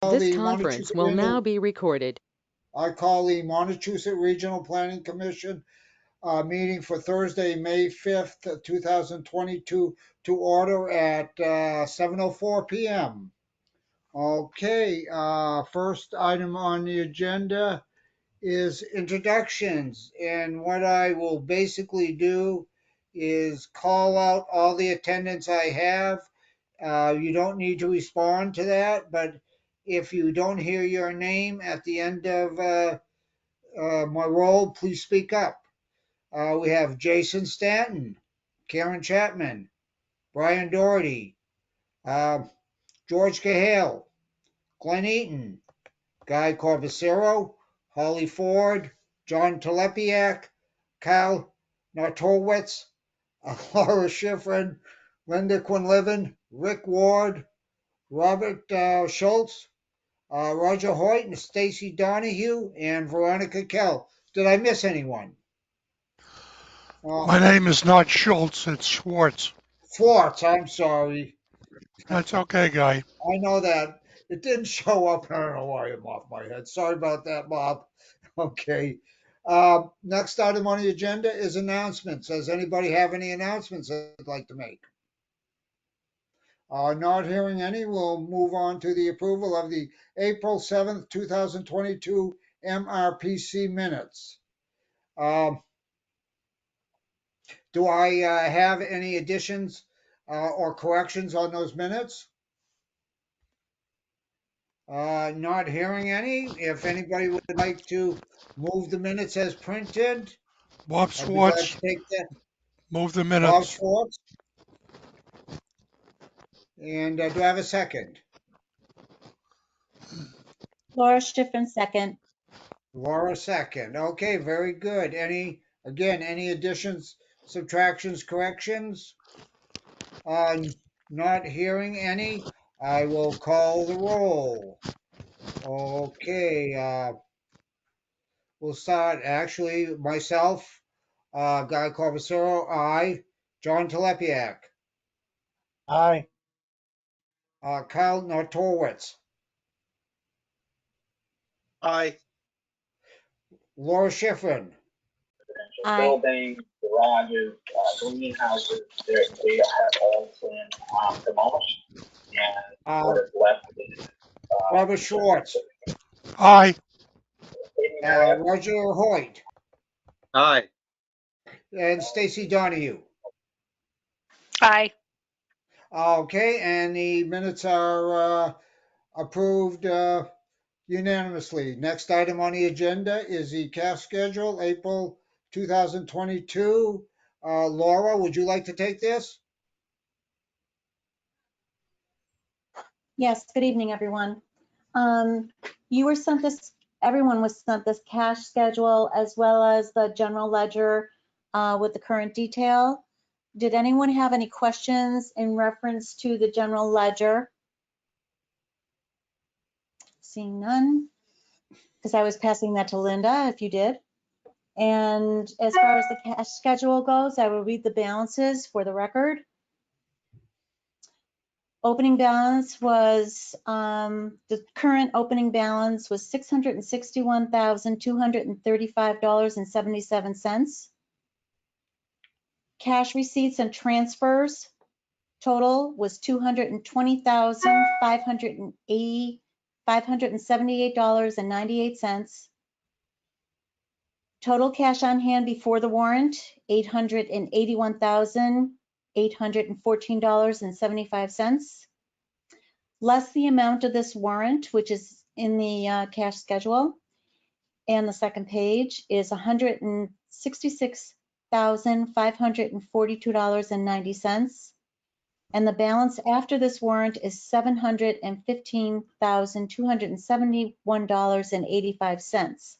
This the conference Montechusett will now Regional, be recorded. I call the Montechusett Regional Planning Commission meeting for Thursday, May 5th, 2022 to order at 7:04 p.m. Okay, first item on the agenda is introductions. And what I will basically do is call out all the attendance I have. You don't need to respond to that, but if you don't hear your name at the end of my roll, please speak up. We have Jason Stanton, Karen Chapman, Brian Doherty, uh, George Cahill, Glenn Eaton, Guy Corbacero, Holly Ford, John Telepiak, Kyle Nartowitz, Laura Schifrin, Linda Quinlivan, Rick Ward, Robert Schultz, Roger Hoyt, and Stacy Donahue, and Veronica Kell. Did I miss anyone? My name is not Schultz, it's Schwartz. Schwartz, I'm sorry. That's okay, Guy. I know that. It didn't show up. I don't know why I'm off my head. Sorry about that, Bob. Okay. Next item on the agenda is announcements. Does anybody have any announcements they'd like to make? Not hearing any, we'll move on to the approval of the April 7th, 2022 MRPC minutes. Do I have any additions or corrections on those minutes? Not hearing any. If anybody would like to move the minutes as printed, Bob I'd be glad Schwartz, to take that. move the Bob minutes. Schwartz. And do I have a second? Laura Schiffern, second. Laura, second. Okay, very good. Any additions, subtractions, corrections? Not hearing any. I will call the roll. Okay, we'll start actually myself, Guy Corbacero, aye. John Telepiak, Aye. Kyle Nortowitz, Aye. Laura Schifrin, Aye. Building, garages, greenhouses, they have all been demolished, and what is left is Robert Schwartz, Aye. Roger Hoyt, Aye. and Stacy Donahue. Aye. Okay, and the minutes are approved unanimously. Next item on the agenda is the CAF schedule, April 2022. Laura, would you like to take this? Yes, good evening, everyone. You were sent this, everyone was sent this cash schedule as well as the general ledger with the current detail. Did anyone have any questions in reference to the general ledger? Seeing none, because I was passing that to Linda, if you did. And as far as the cash schedule goes, I will read the balances for the record. Opening balance was, the current opening balance was $661,235.77. Cash receipts and transfers total was $578.98. Total cash on hand before the warrant, $881,814.75. Less the amount of this warrant, which is in the cash schedule, and the second page is $166,542.90. And the balance after this warrant is $715,271.85.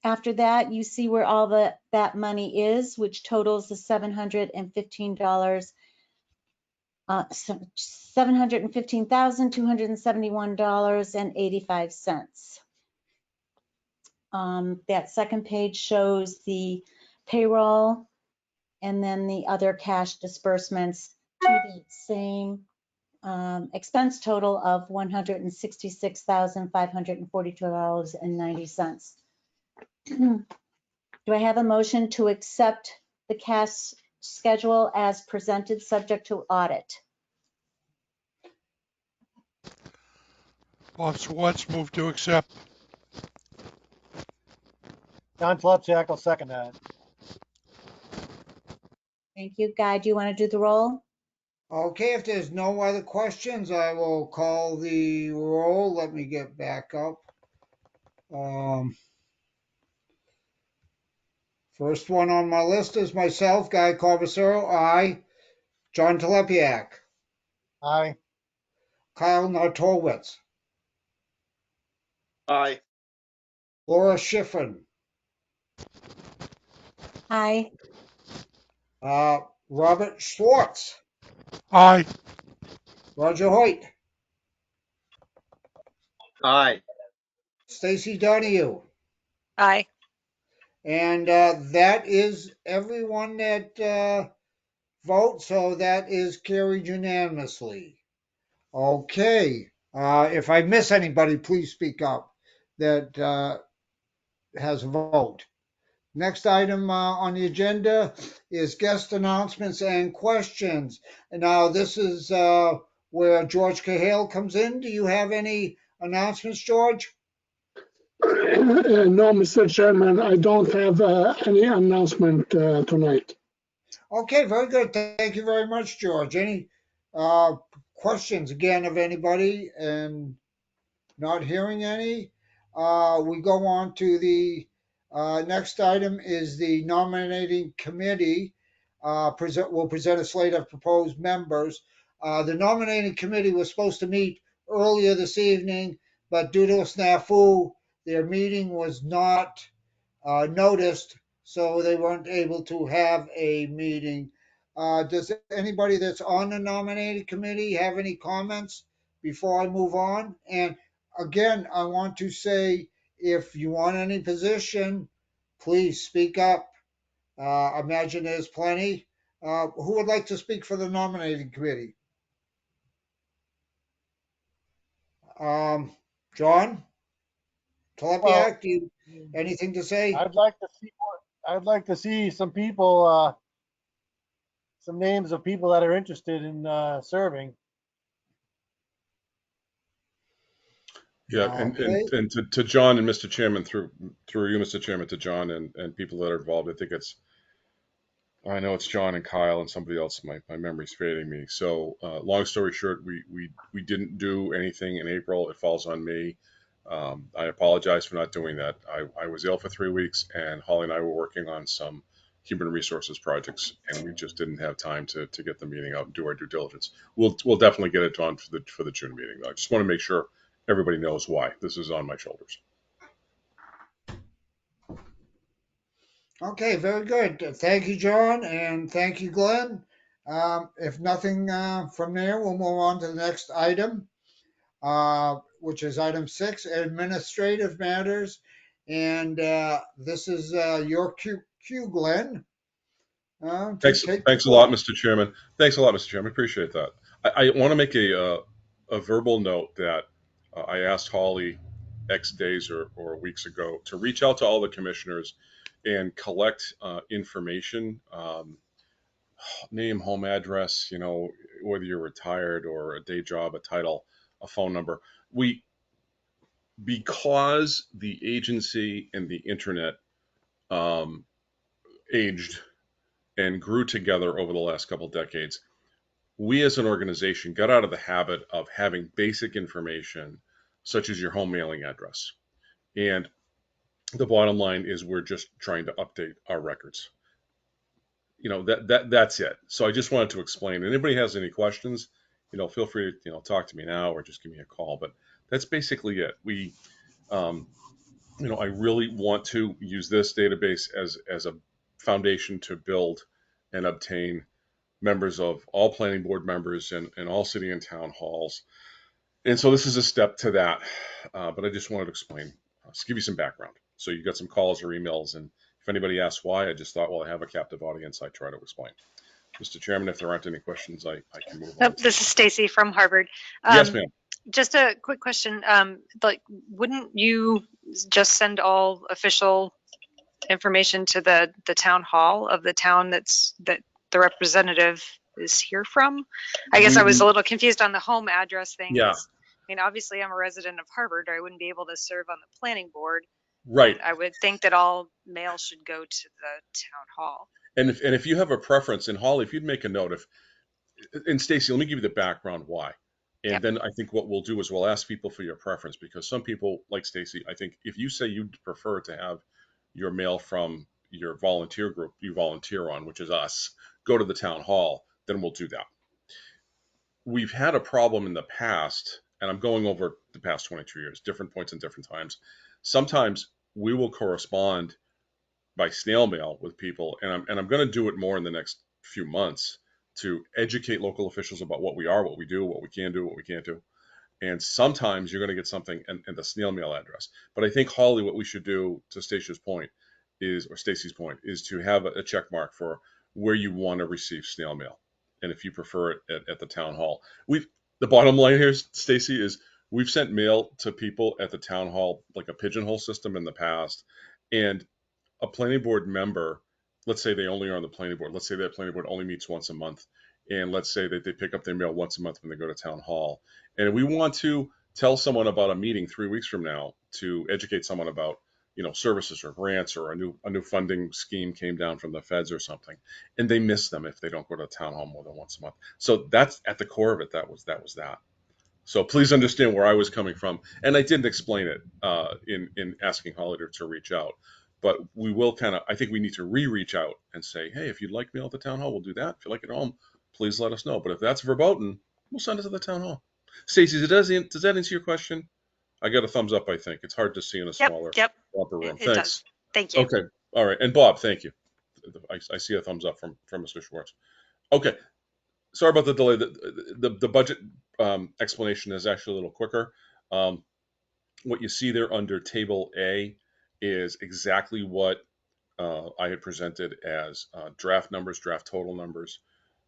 After that, you see where all that money is, which totals the $715,271.85. That second page shows the payroll and then the other cash disbursements to the same expense total of $166,542.90. Do I have a motion to accept the cash schedule as presented, subject to audit? Bob Swartz, move to accept. John Slupchak will second that. Thank you. Guy, do you want to do the roll? Okay, if there's no other questions, I will call the roll. Let me get back up. First one on my list is myself, Guy Corbacero, aye. John Telepiak, Aye. Kyle Nartowicz, Aye. Laura Schiffern, Aye. Robert Schwartz, Aye. Roger Hoyt, Aye. Stacy Donahue. Aye. And that is everyone that votes, so that is carried unanimously. Okay, if I miss anybody, please speak up that has a vote. Next item on the agenda is guest announcements and questions. And now this is where George Cahill comes in. Do you have any announcements, George? No, Mr. Chairman, I don't have any announcement tonight. Okay, very good. Thank you very much, George. Any questions again of anybody? And not hearing any, we go on to the next item is the nominating committee. Will present a slate of proposed members. The nominating committee was supposed to meet earlier this evening, but due to a snafu, their meeting was not noticed, so they weren't able to have a meeting. Does anybody that's on the nominating committee have any comments before I move on? And again, I want to say, if you want any position, please speak up. I imagine there's plenty. Who would like to speak for the nominating committee? John Telepiak, do you anything to say? I'd like to see some people, some names of people that are interested in serving. Yeah, Okay. and to John and Mr. Chairman, through you, Mr. Chairman, to John and people that are involved, I know it's John and Kyle and somebody else. My memory's fading me. So long story short, we didn't do anything in April. It falls on me. I apologize for not doing that. I was ill for 3 weeks, and Holly and I were working on some human resources projects, and we just didn't have time to get the meeting out and do our due diligence. We'll definitely get it done for the June meeting. I just want to make sure everybody knows why this is on my shoulders. Okay, very good. Thank you, John, and thank you, Glenn. If nothing from there, we'll move on to the next item, which is item 6, administrative matters. And this is your cue, Glenn. Thanks a lot, Mr. Chairman. Thanks a lot, Mr. Chairman. Appreciate that. I want to make a verbal note that I asked Holly X days or weeks ago to reach out to all the commissioners and collect information, name, home address, whether you're retired or a day job, a title, a phone number. Because the agency and the internet aged and grew together over the last couple of decades, we as an organization got out of the habit of having basic information such as your home mailing address. And the bottom line is we're just trying to update our records. That's it. So I just wanted to explain. Anybody has any questions, feel free to talk to me now or just give me a call. But that's basically it. I really want to use this database as a foundation to build and obtain members of all planning board members and all city and town halls. And so this is a step to that. But I just wanted to explain, just give you some background. So you got some calls or emails, and if anybody asks why, I just thought, well, I have a captive audience. I try to explain. Mr. Chairman, if there aren't any questions, I can move on. Nope, this is Stacy from Harvard. Yes, ma'am. Just a quick question. Like, wouldn't you just send all official information to the town hall of the town that the representative is here from? I guess I was a little confused on the home address thing. Yeah. 'Cause, I mean, obviously I'm a resident of Harvard. I wouldn't be able to serve on the planning board. Right. I would think that all mail should go to the town hall. And if you have a preference, and Holly, if you'd make a note, and Stacy, let me give you the background why. And Yep. then I think what we'll do is we'll ask people for your preference, because some people, like Stacy, I think if you say you'd prefer to have your mail from your volunteer group you volunteer on, which is us, go to the town hall, then we'll do that. We've had a problem in the past, and I'm going over the past 22 years, different points and different times. Sometimes we will correspond by snail mail with people, and I'm going to do it more in the next few months to educate local officials about what we are, what we do, what we can do, what we can't do. And sometimes you're going to get something in the snail mail address. But I think, Holly, what we should do, to Stacy's point, is to have a check mark for where you want to receive snail mail, and if you prefer it at the town hall. The bottom line here, Stacy, is we've sent mail to people at the town hall, like a pigeonhole system in the past, and a planning board member, let's say they only are on the planning board, let's say that planning board only meets once a month, and let's say that they pick up their mail once a month when they go to town hall, and we want to tell someone about a meeting 3 weeks from now to educate someone about, services or grants, or a new funding scheme came down from the feds or something, and they miss them if they don't go to town hall more than once a month. So that's at the core of it. That was that. So please understand where I was coming from, and I didn't explain it in asking Holly to reach out, but we will I think we need to reach out and say, hey, if you'd like mail at the town hall, we'll do that. If you like it at home, please let us know. But if that's verboten, we'll send it to the town hall. Stacey, does that answer your question? I got a thumbs up, I think. It's hard to see in a smaller upper room. It Thanks. does. Thank you. Okay. All right. And Bob, thank you. I see a thumbs up from Mr. Schwartz. Okay. Sorry about the delay. The budget explanation is actually a little quicker. What you see there under Table A is exactly what I had presented as draft total numbers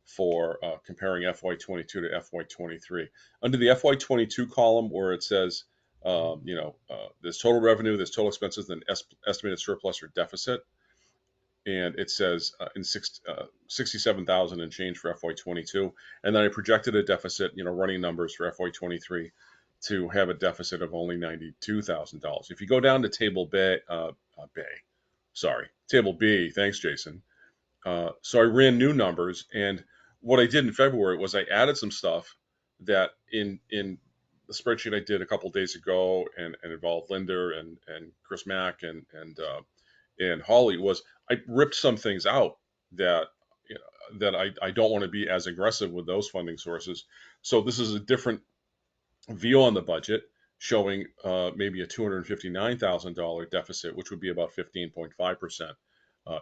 for comparing FY22 to FY23. Under the FY22 column, where it says, there's total revenue, there's total expenses, then estimated surplus or deficit, and it says in 67,000 and change for FY22, and then I projected a deficit, running numbers for FY23 to have a deficit of only $92,000. If you go down to Table Table B, thanks, Jason. So I ran new numbers, and what I did in February was I added some stuff that in the spreadsheet I did a couple days ago and involved Linda and Chris Mack and Holly, was I ripped some things out that I don't want to be as aggressive with those funding sources. So this is a different view on the budget, showing maybe a $259,000 deficit, which would be about 15.5%.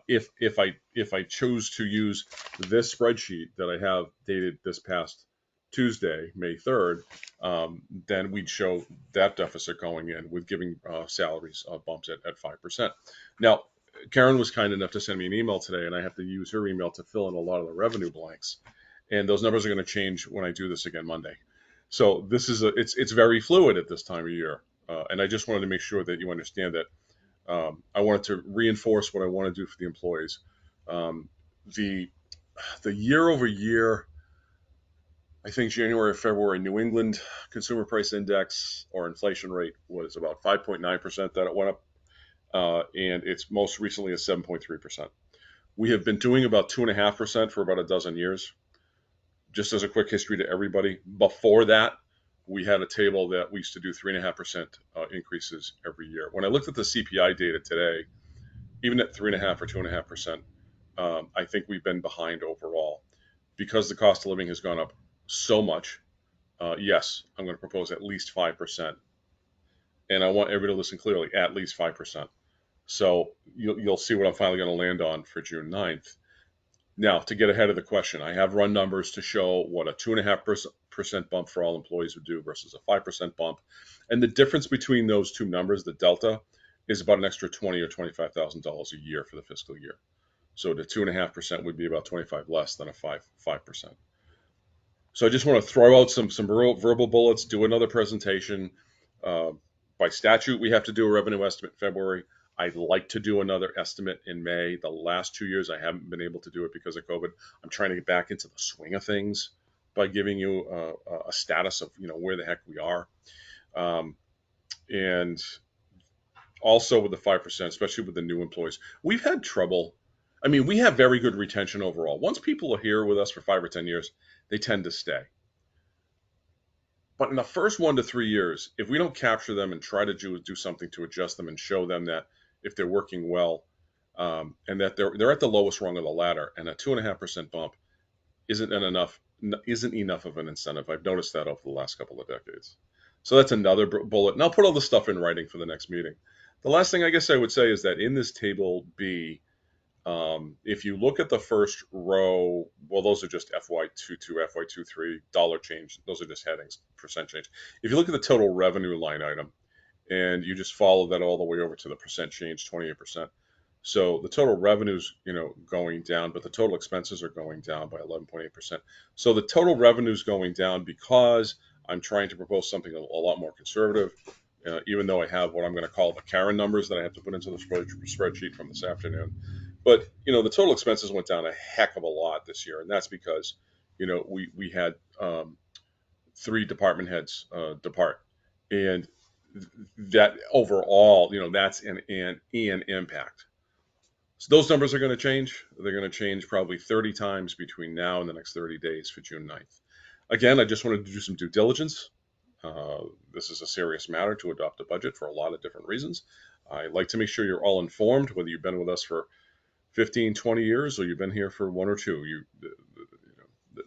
If I choose to use this spreadsheet that I have dated this past Tuesday, May 3rd, then we'd show that deficit going in with giving salaries bumps at 5%. Now, Karen was kind enough to send me an email today, and I have to use her email to fill in a lot of the revenue blanks. And those numbers are going to change when I do this again Monday. So this is it's very fluid at this time of year. And I just wanted to make sure that you understand that I wanted to reinforce what I want to do for the employees. The year over year, I think January or February, New England Consumer Price Index or inflation rate was about 5.9% that it went up. And it's most recently at 7.3%. We have been doing about 2.5% for about a dozen years. Just as a quick history to everybody, before that, we had a table that we used to do 3.5% increases every year. When I looked at the CPI data today, even at 3.5 or 2.5%, I think we've been behind overall because the cost of living has gone up so much. Yes, I'm going to propose at least 5%, and I want everybody to listen clearly. At least 5%. So you'll see what I'm finally going to land on for June 9th. Now, to get ahead of the question, I have run numbers to show what a 2.5% bump for all employees would do versus a 5% bump. And the difference between those two numbers, the delta, is about an extra $20,000 or $25,000 a year for the fiscal year. So the 2.5% would be about 25 less than a 5%. So I just want to throw out some verbal bullets, do another presentation. By statute, we have to do a revenue estimate in February. I'd like to do another estimate in May. The last 2 years, I haven't been able to do it because of COVID. I'm trying to get back into the swing of things by giving you a status of where the heck we are, and also with the 5%, especially with the new employees, we've had trouble. I mean, we have very good retention overall. Once people are here with us for 5 or 10 years, they tend to stay. But in the first 1 to 3 years, if we don't capture them and try to do something to adjust them and show them that if they're working well, and that they're at the lowest rung of the ladder, and a 2.5% bump isn't enough of an incentive. I've noticed that over the last couple of decades. So that's another bullet, and I'll put all the stuff in writing for the next meeting. The last thing I guess I would say is that in this table B, if you look at the first row, well, those are just FY22, FY23 dollar change. Those are just headings, percent change. If you look at the total revenue line item and you just follow that all the way over to the percent change, 28%. So the total revenues, going down, but the total expenses are going down by 11.8%. So the total revenues going down because I'm trying to propose something a lot more conservative, even though I have what I'm going to call the Karen numbers that I have to put into the spreadsheet from this afternoon. But, the total expenses went down a heck of a lot this year. And that's because, we had 3 department heads depart. And that overall, that's an impact. So those numbers are going to change. They're going to change probably 30 times between now and the next 30 days for June 9th. Again, I just wanted to do some due diligence. This is a serious matter to adopt a budget for a lot of different reasons. I like to make sure you're all informed, whether you've been with us for 15, 20 years or you've been here for 1 or 2.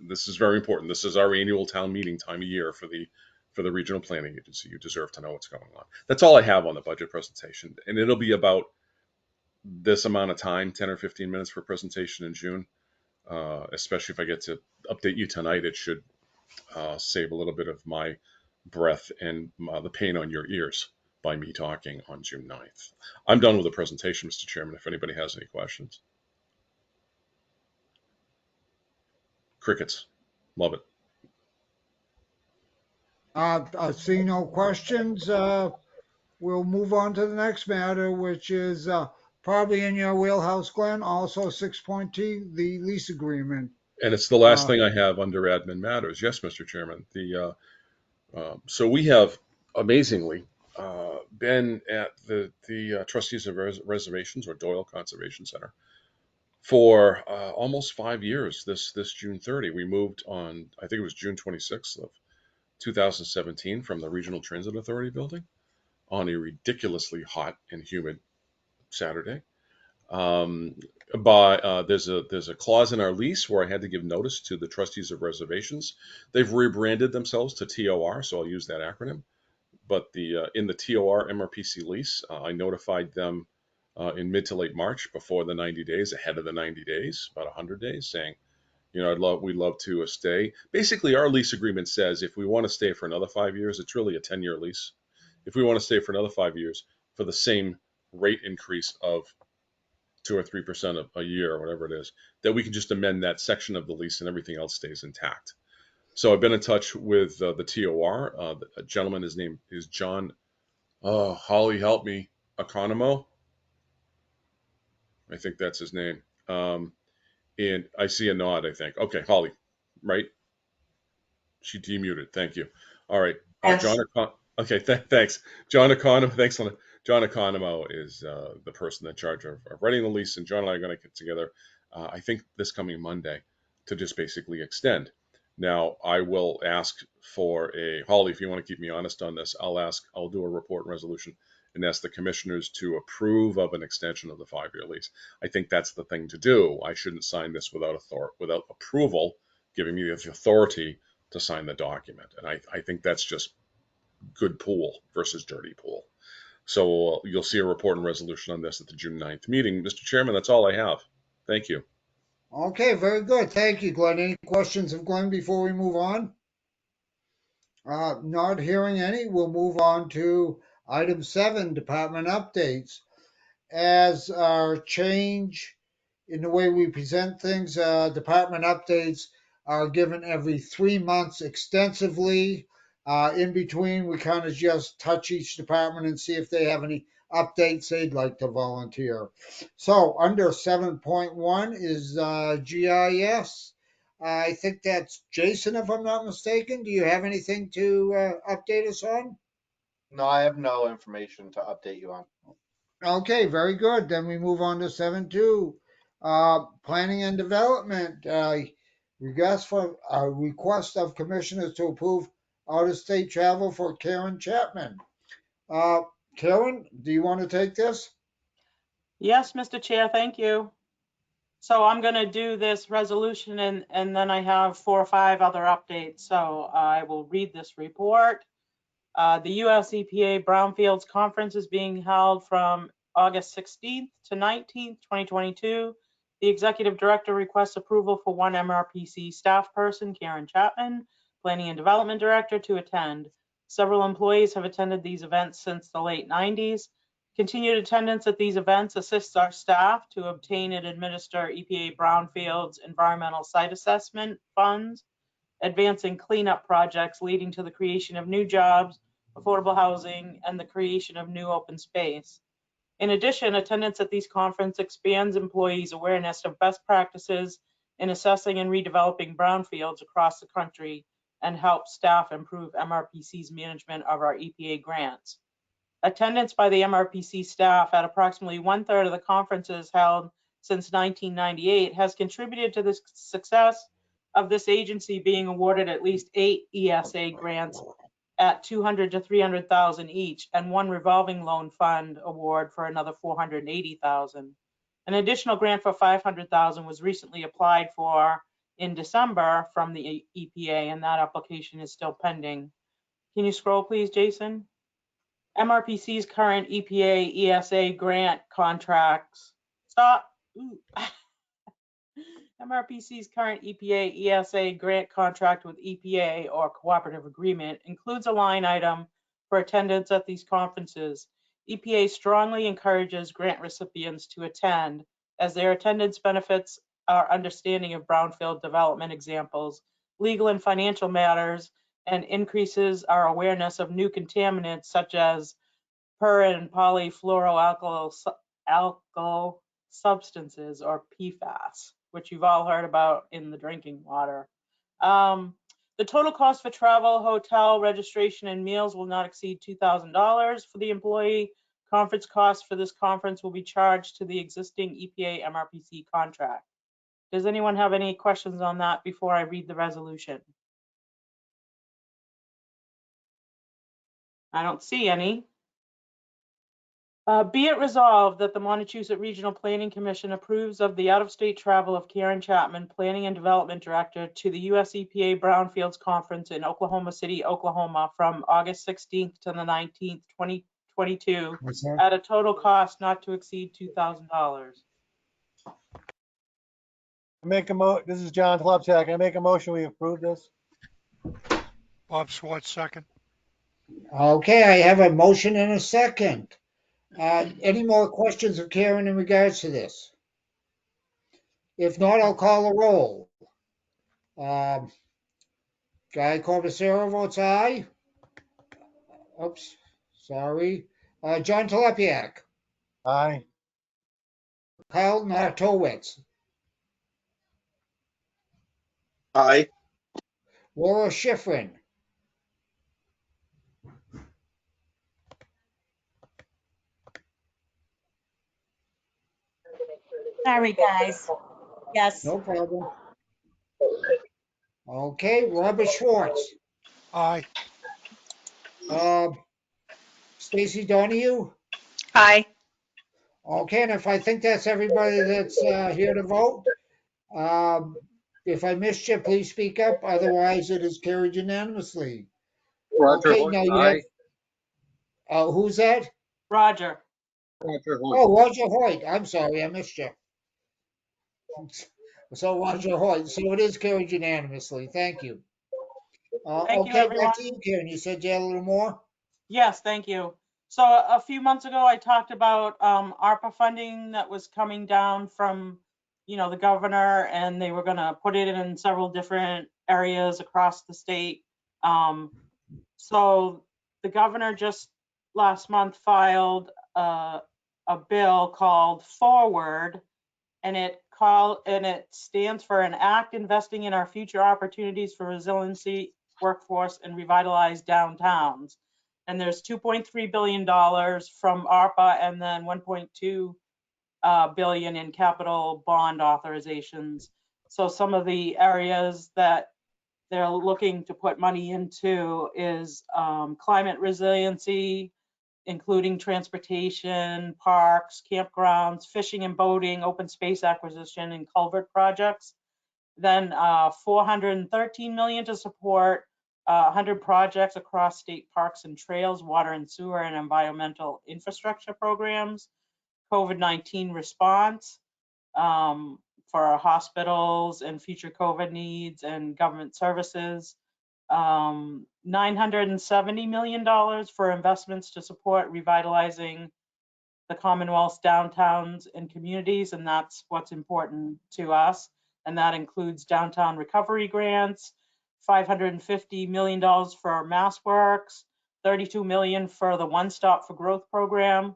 This is very important. This is our annual town meeting time of year for the Regional Planning Agency. You deserve to know what's going on. That's all I have on the budget presentation, and it'll be about this amount of time, 10 or 15 minutes for presentation in June. Especially if I get to update you tonight, it should save a little bit of my breath and the pain on your ears by me talking on June 9th. I'm done with the presentation, Mr. Chairman, if anybody has any questions. Crickets. Love it. I see no questions. We'll move on to the next matter, which is probably in your wheelhouse, Glenn. Also 6.2, the lease agreement. And it's the last thing I have under admin matters. Yes, Mr. Chairman. So we have amazingly been at the Trustees of Reservations or Doyle Conservation Center for almost 5 years. This June 30, we moved on, I think it was June 26th of 2017 from the Regional Transit Authority building on a ridiculously hot and humid Saturday. There's a clause in our lease where I had to give notice to the Trustees of Reservations. They've rebranded themselves to TOR, so I'll use that acronym. But in the TOR MRPC lease, I notified them in mid to late March before the 90 days, ahead of the 90 days, about 100 days, saying, we'd love to stay. Basically, our lease agreement says if we want to stay for another 5 years, it's really a 10-year lease. If we want to stay for another 5 years for the same rate increase of 2 or 3% a year or whatever it is, that we can just amend that section of the lease and everything else stays intact. So I've been in touch with the TOR. A gentleman, his name is John, Holly, help me, Economo. I think that's his name. And I see a nod, I think. Okay, Holly, right? She demuted. Thank you. All right. Yes. Okay, thanks. John Economo, thanks. John Economo is the person in charge of writing the lease, and John and I are going to get together, I think this coming Monday, to just basically extend. Now, I will ask for Holly, if you want to keep me honest on this, I'll do a report and resolution and ask the commissioners to approve of an extension of the 5-year lease. I think that's the thing to do. I shouldn't sign this without approval, giving me the authority to sign the document. And I think that's just good pool versus dirty pool. So you'll see a report and resolution on this at the June 9th meeting. Mr. Chairman, that's all I have. Thank you. Okay, very good. Thank you, Glenn. Any questions of Glenn before we move on? Not hearing any, we'll move on to item 7, department updates. As our change in the way we present things. Department updates are given every 3 months extensively. In between, we kind of just touch each department and see if they have any updates they'd like to volunteer. So under 7.1 is GIS. I think that's Jason, if I'm not mistaken. Do you have anything to update us on? No, I have no information to update you on. Okay, very good. Then we move on to 7.2. Planning and development. Request of commissioners to approve out-of-state travel for Karen Chapman. Karen, do you want to take this? Yes, Mr. Chair, thank you. So I'm going to do this resolution and then I have 4 or 5 other updates. So I will read this report. The US EPA Brownfields Conference is being held from August 16th to 19th, 2022. The Executive Director requests approval for 1 MRPC staff person, Karen Chapman, Planning and Development Director, to attend. Several employees have attended these events since the late 90s. Continued attendance at these events assists our staff to obtain and administer EPA Brownfields environmental site assessment funds, advancing cleanup projects leading to the creation of new jobs, affordable housing, and the creation of new open space. In addition, attendance at these conferences expands employees' awareness of best practices in assessing and redeveloping brownfields across the country and helps staff improve MRPC's management of our EPA grants. Attendance by the MRPC staff at approximately 1/3 of the conferences held since 1998 has contributed to the success of this agency being awarded at least 8 ESA grants at $200,000 to $300,000 each, and 1 revolving loan fund award for another $480,000. An additional grant for $500,000 was recently applied for in December from the EPA, and that application is still pending. Can you scroll, please, Jason? MRPC's current EPA ESA grant contracts. Stop. Ooh. MRPC's current EPA ESA grant contract with EPA or cooperative agreement includes a line item for attendance at these conferences. EPA strongly encourages grant recipients to attend as their attendance benefits our understanding of brownfield development examples, legal and financial matters, and increases our awareness of new contaminants such as per and polyfluoroalkyl substances, or PFAS, which you've all heard about in the drinking water. The total cost for travel, hotel, registration, and meals will not exceed $2,000 for the employee. Conference costs for this conference will be charged to the existing EPA MRPC contract. Does anyone have any questions on that before I read the resolution? I don't see any. Be it resolved that the Montechusett Regional Planning Commission approves of the out-of-state travel of Karen Chapman, Planning and Development Director, to the US EPA Brownfields Conference in Oklahoma City, Oklahoma, from August 16th to the 19th, 2022, at a total cost not to exceed $2,000. This is John Tlopchak. I make a motion, we approve this. Bob Swartz, second. Okay, I have a motion and a second. Any more questions of Karen in regards to this? If not, I'll call a roll. Guy Corbacero votes aye. Oops, sorry. John Telepiak, Aye. Kyle Nartowicz, Aye. Laura Schifrin, Sorry, guys. Yes. no problem. Okay, Robert Schwartz, Aye. Stacy Donahue. Aye. Okay, and if I think that's everybody that's here to vote, if I missed you, please speak up. Otherwise, it is carried unanimously. Roger Okay, Hoyt, now you aye. have, who's that? Roger. Roger Hoyt. Oh, Roger Hoyt. I'm sorry, I missed you. So Roger Hoyt. So it is carried unanimously. Thank you. Thank you, Okay, everyone. back to you, Karen. You said you had a little more? Yes, thank you. So a few months ago, I talked about ARPA funding that was coming down from the governor, and they were gonna put it in several different areas across the state. So the governor just last month filed a bill called Forward, and it stands for an act investing in our future opportunities for resiliency, workforce, and revitalized downtowns. And there's $2.3 billion from ARPA, and then 1.2 billion in capital bond authorizations. So some of the areas that they're looking to put money into is climate resiliency, including transportation, parks, campgrounds, fishing and boating, open space acquisition, and culvert projects. Then 413 million to support 100 projects across state parks and trails, water and sewer, and environmental infrastructure programs. COVID-19 response for our hospitals and future COVID needs and government services. $970 million for investments to support revitalizing the Commonwealth's downtowns and communities, and that's what's important to us. And that includes downtown recovery grants, $550 million for MassWorks, $32 million for the One Stop for Growth program,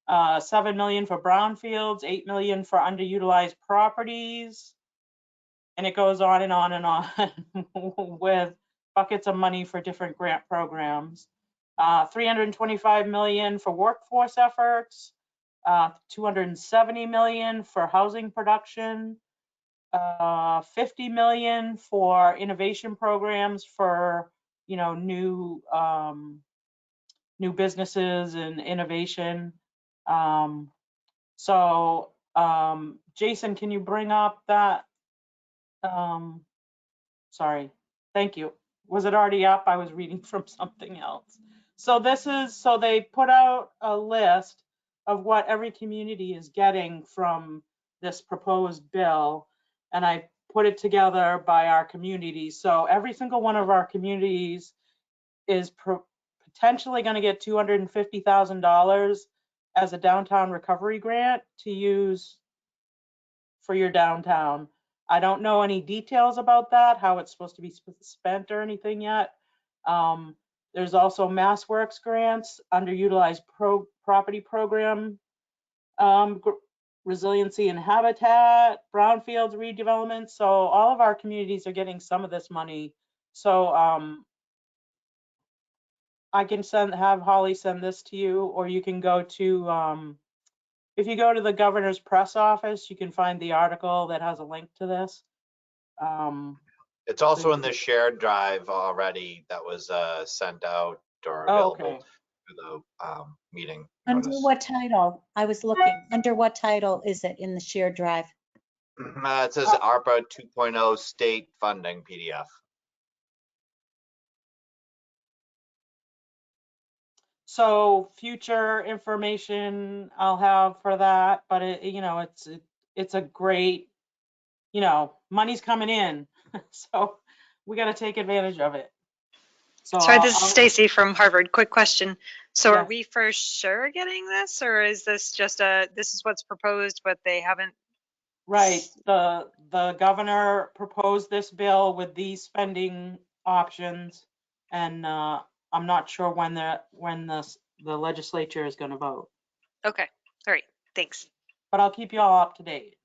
$7 million for brownfields, $8 million for underutilized properties, and it goes on and on and on with buckets of money for different grant programs. 325 million for workforce efforts, 270 million for housing production, 50 million for innovation programs for new businesses and innovation. Jason, can you bring up that? Sorry, thank you. Was it already up? I was reading from something else. So they put out a list of what every community is getting from this proposed bill, and I put it together by our communities. So every single one of our communities is potentially going to get $250,000 as a downtown recovery grant to use for your downtown. I don't know any details about that, how it's supposed to be spent or anything yet. There's also MassWorks grants, underutilized property program, resiliency and habitat, brownfields redevelopment. So all of our communities are getting some of this money. So I can have Holly send this to you, or you can go to, if you go to the governor's press office, you can find the article that has a link to this. It's also in the shared drive already that was sent out or Oh, available okay. for the meeting Under notice. what title? I was looking. Under what title is it in the shared drive? It says ARPA 2.0 state funding PDF. So future information I'll have for that, but it's a great, money's coming in, so we got to take advantage of it. So Sorry, this is Stacy from Harvard. Quick question. So Yeah. are we for sure getting this, or is this just this is what's proposed, but they haven't? Right, the governor proposed this bill with these spending options, and I'm not sure when the legislature is going to vote, Okay, all right, thanks. but I'll keep you all up to date.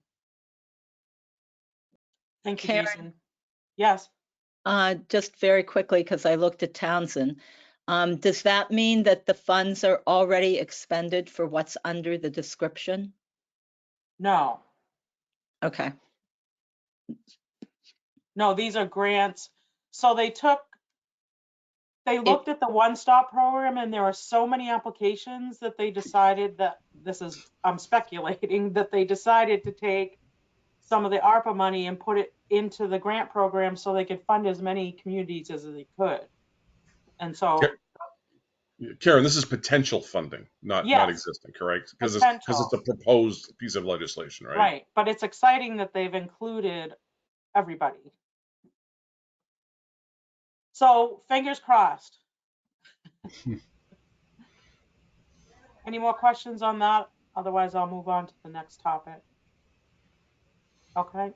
Thank you, Karen. Jason. Yes. Just very quickly, because I looked at Townsend. Does that mean that the funds are already expended for what's under the description? No. Okay. No, these are grants. So they looked at the One Stop program, and there are so many applications that they decided that I'm speculating, that they decided to take some of the ARPA money and put it into the grant program so they could fund as many communities as they could. And so. Karen, this is potential funding, not Yes. existing, correct? Because Potential. it's a proposed piece of legislation, right? Right, but it's exciting that they've included everybody. So fingers crossed. Any more questions on that? Otherwise, I'll move on to the next topic. Okay.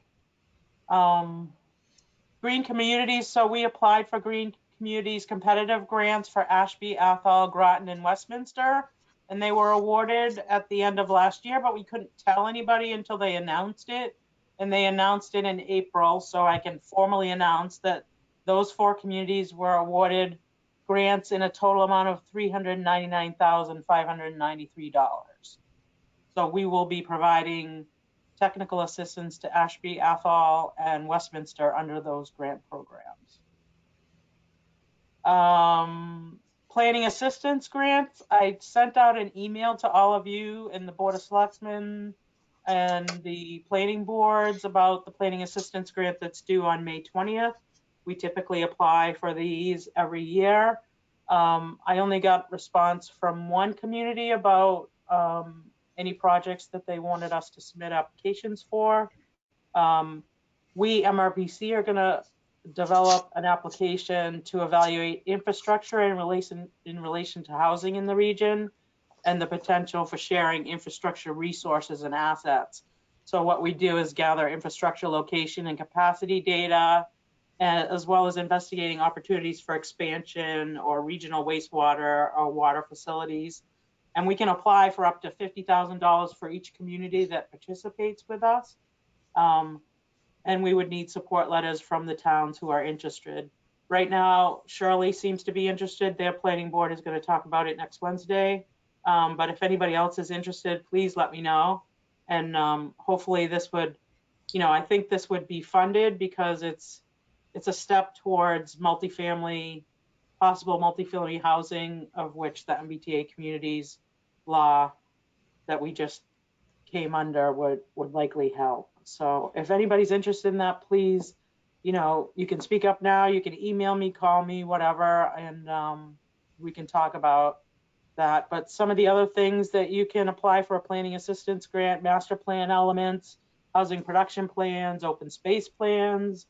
Green Communities, so we applied for Green Communities competitive grants for Ashby, Athol, Groton, and Westminster. And they were awarded at the end of last year, but we couldn't tell anybody until they announced it. And they announced it in April, so I can formally announce that those 4 communities were awarded grants in a total amount of $399,593. So we will be providing technical assistance to Ashby, Athol, and Westminster under those grant programs. Planning assistance grants, I sent out an email to all of you in the Board of Selectmen and the planning boards about the planning assistance grant that's due on May 20th. We typically apply for these every year. I only got response from one community about any projects that they wanted us to submit applications for. We, MRPC, are going to develop an application to evaluate infrastructure in relation to housing in the region and the potential for sharing infrastructure resources and assets. So what we do is gather infrastructure location and capacity data, as well as investigating opportunities for expansion or regional wastewater or water facilities. And we can apply for up to $50,000 for each community that participates with us. And we would need support letters from the towns who are interested. Right now, Shirley seems to be interested. Their planning board is going to talk about it next Wednesday. But if anybody else is interested, please let me know. And hopefully this would, I think this would be funded because it's a step towards possible multifamily housing, of which the MBTA communities law that we just came under would likely help. So if anybody's interested in that, please, you can speak up now, you can email me, call me, whatever, and we can talk about that. But some of the other things that you can apply for a planning assistance grant, master plan elements, housing production plans, open space plans,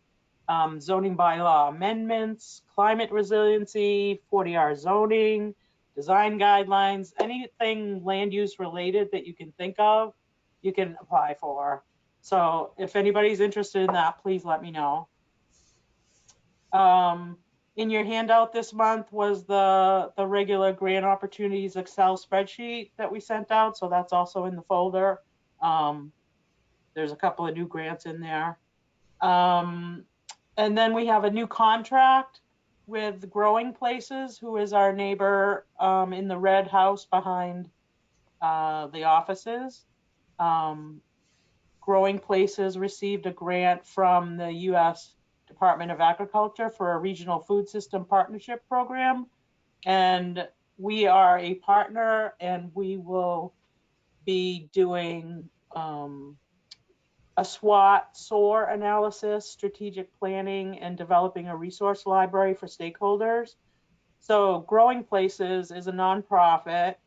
zoning bylaw amendments, climate resiliency, 40R zoning, design guidelines, anything land use related that you can think of, you can apply for. So if anybody's interested in that, please let me know. In your handout this month was the regular grant opportunities Excel spreadsheet that we sent out. So that's also in the folder. There's a couple of new grants in there. And then we have a new contract with Growing Places, who is our neighbor in the red house behind the offices. Growing Places received a grant from the U.S. Department of Agriculture for a regional food system partnership program. And we are a partner, and we will be doing a SWOT/SOAR analysis, strategic planning, and developing a resource library for stakeholders. So Growing Places is a nonprofit,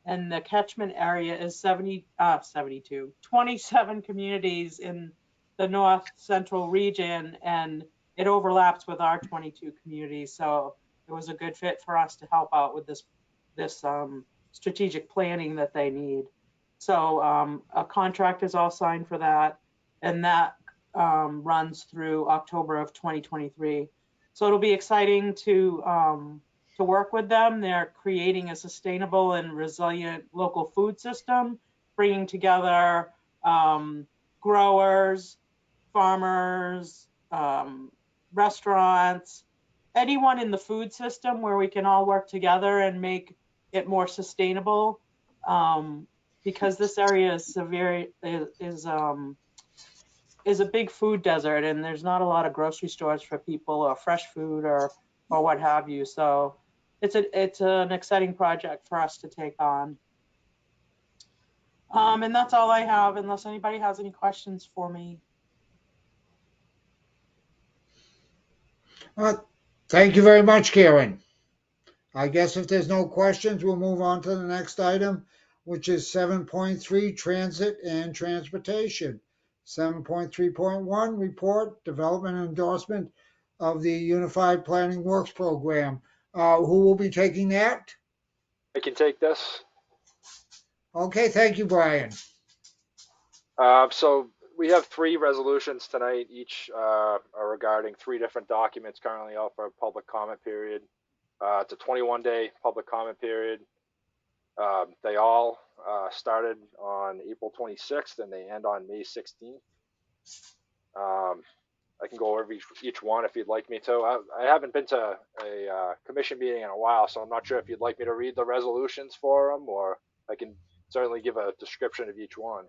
and the catchment area is 27 communities in the North Central region, and it overlaps with our 22 communities. So it was a good fit for us to help out with this strategic planning that they need. So a contract is all signed for that, and that runs through October of 2023. So it'll be exciting to work with them. They're creating a sustainable and resilient local food system, bringing together growers, farmers, restaurants, anyone in the food system where we can all work together and make it more sustainable. Because this area is a big food desert, and there's not a lot of grocery stores for people or fresh food or what have you. So it's an exciting project for us to take on. And that's all I have, unless anybody has any questions for me. Thank you very much, Karen. I guess if there's no questions, we'll move on to the next item, which is 7.3, transit and transportation. 7.3.1, report, development and endorsement of the Unified Planning Works Program. Who will be taking that? I can take this. Okay, thank you, Brian. So we have 3 resolutions tonight. Each are regarding 3 different documents currently out for a public comment period. It's a 21-day public comment period. They all started on April 26th and they end on May 16th. I can go over each one if you'd like me to. I haven't been to a commission meeting in a while, so I'm not sure if you'd like me to read the resolutions for them, or I can certainly give a description of each one.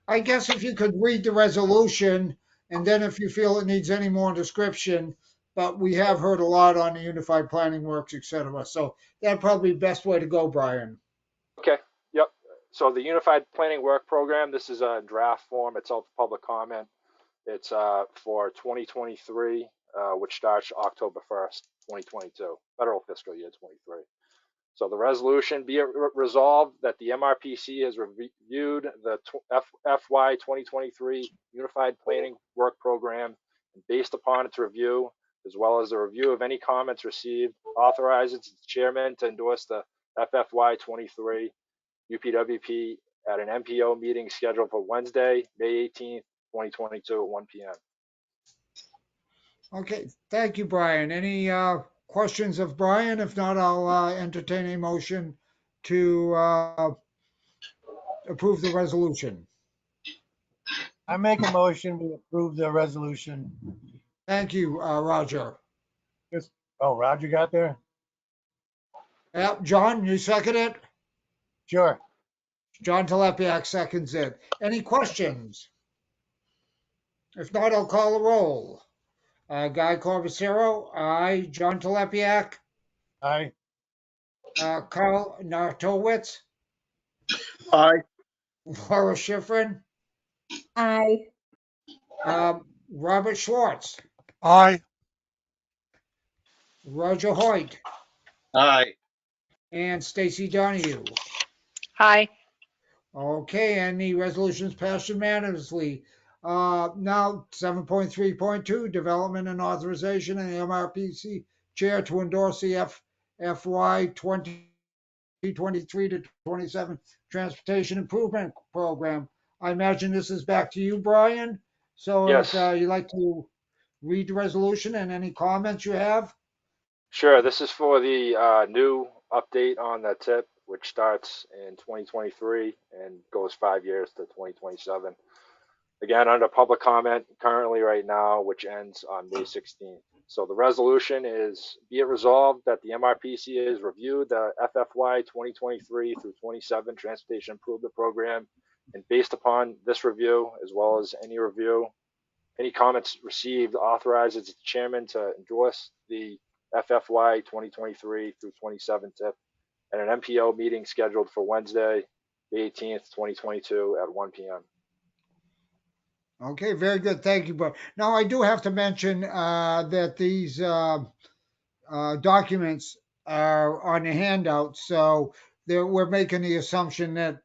I guess if you could read the resolution, and then if you feel it needs any more description, but we have heard a lot on the Unified Planning Works, et cetera. So that'd probably be the best way to go, Brian. Okay, yep. So the Unified Planning Work Program, this is a draft form. It's out for public comment. It's for 2023, which starts October 1st, 2022, federal fiscal year 23. So the resolution, be it resolved that the MRPC has reviewed the FY 2023 Unified Planning Work Program, and based upon its review, as well as the review of any comments received, authorizes its chairman to endorse the FFY 23 UPWP at an MPO meeting scheduled for Wednesday, May 18th, 2022 at 1 p.m. Okay, thank you, Brian. Any questions of Brian? If not, I'll entertain a motion to approve the resolution. I make a motion, we approve the resolution. Thank you, Roger. Oh, Roger got there? Yep, John, you second it? Sure. John Telepiak seconds it. Any questions? If not, I'll call the roll. Guy Corvacero, aye. John Telepiak, Aye. Carl Nartowitz, Aye. Laura Schifrin, Aye. Robert Schwartz, Aye. Roger Hoyt, Aye. and Stacy Donahue. Aye. Okay, and the resolution's passed unanimously. Now 7.3.2, development and authorization, and the MRPC chair to endorse the FY 2023 to 27 transportation improvement program. I imagine this is back to you, Brian. So Yes. if you'd like to read the resolution and any comments you have. Sure, this is for the new update on the TIP, which starts in 2023 and goes 5 years to 2027. Again, under public comment currently right now, which ends on May 16th. So the resolution is, be it resolved that the MRPC has reviewed the FFY 2023 through 27 Transportation Improvement Program, and based upon this review, as well as any comments received, authorizes its chairman to endorse the FFY 2023 through 27 TIP and an MPO meeting scheduled for Wednesday, May 18th, 2022 at 1 p.m. Okay, very good. Thank you, Brian. Now, I do have to mention that these documents are on the handout, so we're making the assumption that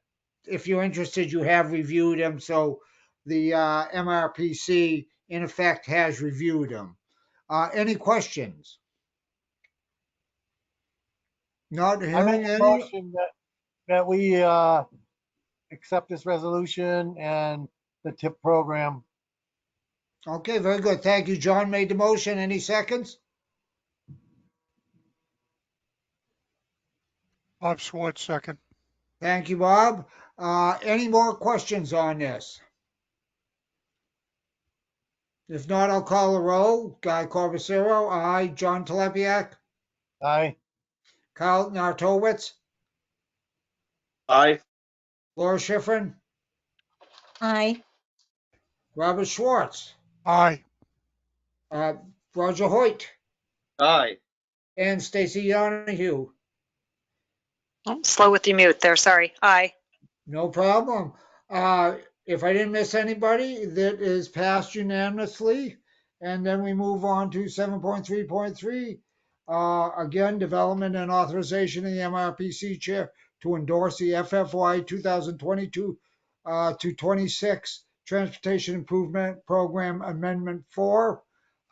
if you're interested, you have reviewed them. So the MRPC, in effect, has reviewed them. Any questions? Not I hearing make a any? motion that we accept this resolution and the TIP program. Okay, very good. Thank you. John made the motion. Any seconds? Bob Schwartz, second. Thank you, Bob. Any more questions on this? If not, I'll call a roll. Guy Corvacero, aye. John Telepiak, Aye. Carl Nartowitz, Aye. Laura Schifrin, Aye. Robert Schwartz, Aye. Roger Hoyt, Aye. and Stacy Donahue. Oh, slow with the mute there, sorry. Aye. No problem. If I didn't miss anybody, that is passed unanimously. And then we move on to 7.3.3. Again, development and authorization of the MRPC chair to endorse the FFY 2022 to 26 Transportation Improvement Program Amendment 4.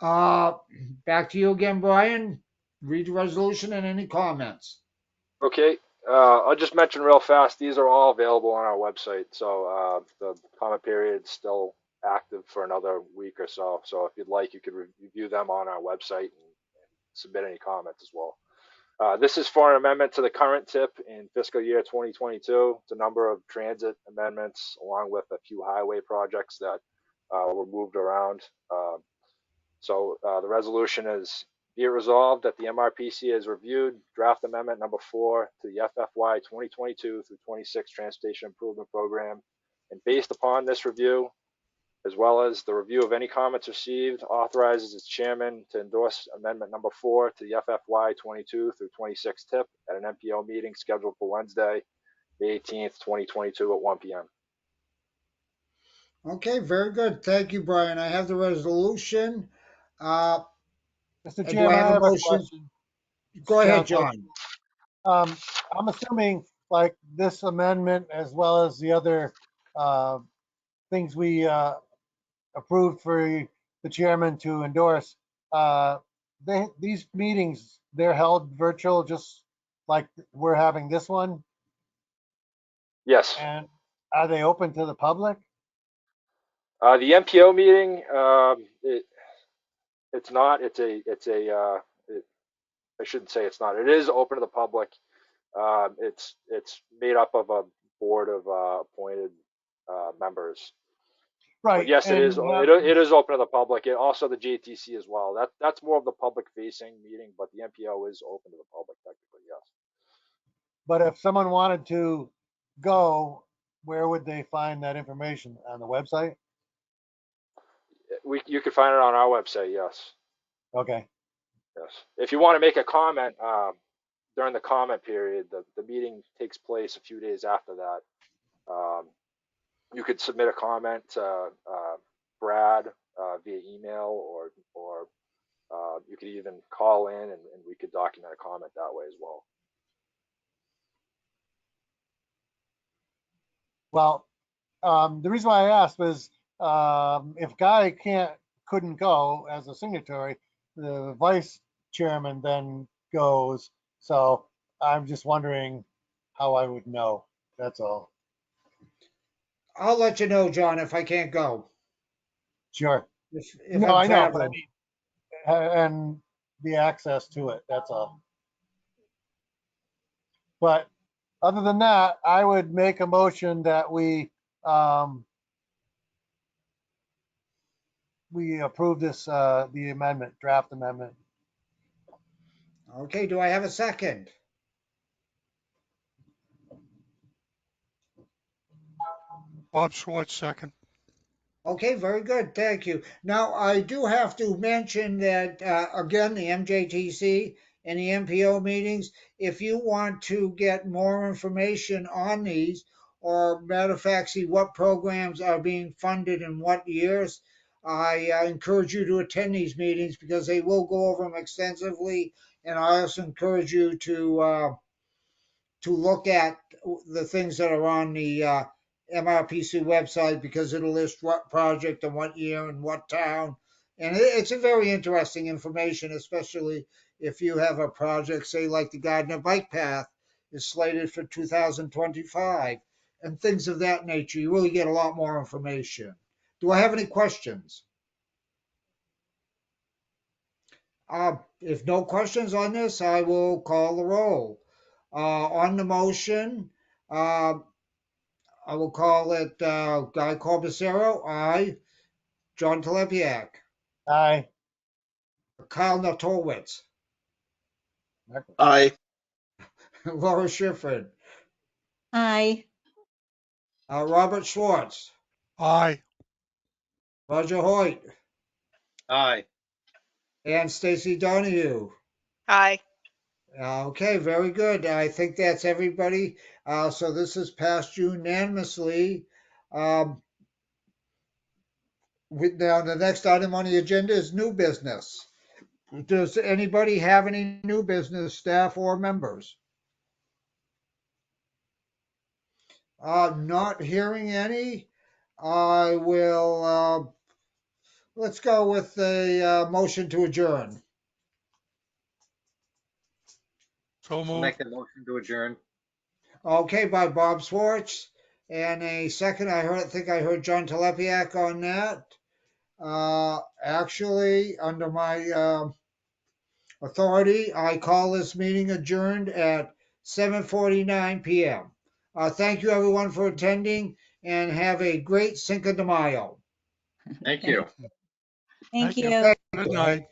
Back to you again, Brian. Read the resolution and any comments. Okay, I'll just mention real fast, these are all available on our website. So the comment period is still active for another week or so. So if you'd like, you could review them on our website and submit any comments as well. This is for an amendment to the current tip in fiscal year 2022. It's a number of transit amendments along with a few highway projects that were moved around. So the resolution is, be it resolved that the MRPC has reviewed draft amendment number 4 to the FFY 2022 through 26 Transportation Improvement Program, and based upon this review, as well as the review of any comments received, authorizes its chairman to endorse amendment number 4 to the FFY 22 through 26 tip at an MPO meeting scheduled for Wednesday, May 18th, 2022 at 1 p.m. Okay, very good. Thank you, Brian. I have the resolution. Mr. Do I Chairman, have I a have a motion? question. Go ahead, John. I'm assuming like this amendment as well as the other things we approved for the chairman to endorse, these meetings, they're held virtual, just like we're having this one? Yes. And are they open to the public? The MPO meeting, it's not. I shouldn't say it's not. It is open to the public. It's made up of a board of appointed members. Right. But yes, it is. It is open to the public. Also the JTC as well. That's more of the public facing meeting, but the MPO is open to the public technically. Yes. But if someone wanted to go, where would they find that information? On the website? You can find it on our website. Yes. Okay. Yes. If you want to make a comment during the comment period, the meeting takes place a few days after that. You could submit a comment to Brad via email, or you could even call in and we could document a comment that way as well. Well, the reason why I asked was if Guy couldn't go as a signatory, the vice chairman then goes. So I'm just wondering how I would know. That's all. I'll let you know, John, if I can't go. Sure. If No, I'm I know, but I traveling. mean, and the access to it. That's all. But other than that, I would make a motion that we approve this the amendment, draft amendment. Okay, do I have a second? Bob Schwartz, second. Okay, very good. Thank you. Now, I do have to mention that, again, the MJTC and the MPO meetings, if you want to get more information on these, or matter of fact, see what programs are being funded in what years, I encourage you to attend these meetings because they will go over them extensively. And I also encourage you to look at the things that are on the MRPC website because it'll list what project and what year and what town. And it's a very interesting information, especially if you have a project, say like the Gardner Bike Path is slated for 2025 and things of that nature. You really get a lot more information. Do I have any questions? If no questions on this, I will call the roll. On the motion, I will call it Guy Corbacero, aye. John Telepiak, Aye. Kyle Natowitz, Aye. Laura Schifrin, Aye. Robert Schwartz, Aye. Roger Hoyt, Aye. and Stacy Donahue. Aye. Okay, very good. I think that's everybody. So this is passed unanimously. Now, the next item on the agenda is new business. Does anybody have any new business, staff or members? Not hearing any. I will, let's go with the motion to adjourn. So I'll moved. make a motion to adjourn. Okay, by Bob Swartz. And a second, think I heard John Telepiak on that. Actually, under my authority, I call this meeting adjourned at 7:49 p.m. Thank you everyone for attending and have a great Cinco de Mayo. Thank you. Thank Thank you. you. Good night.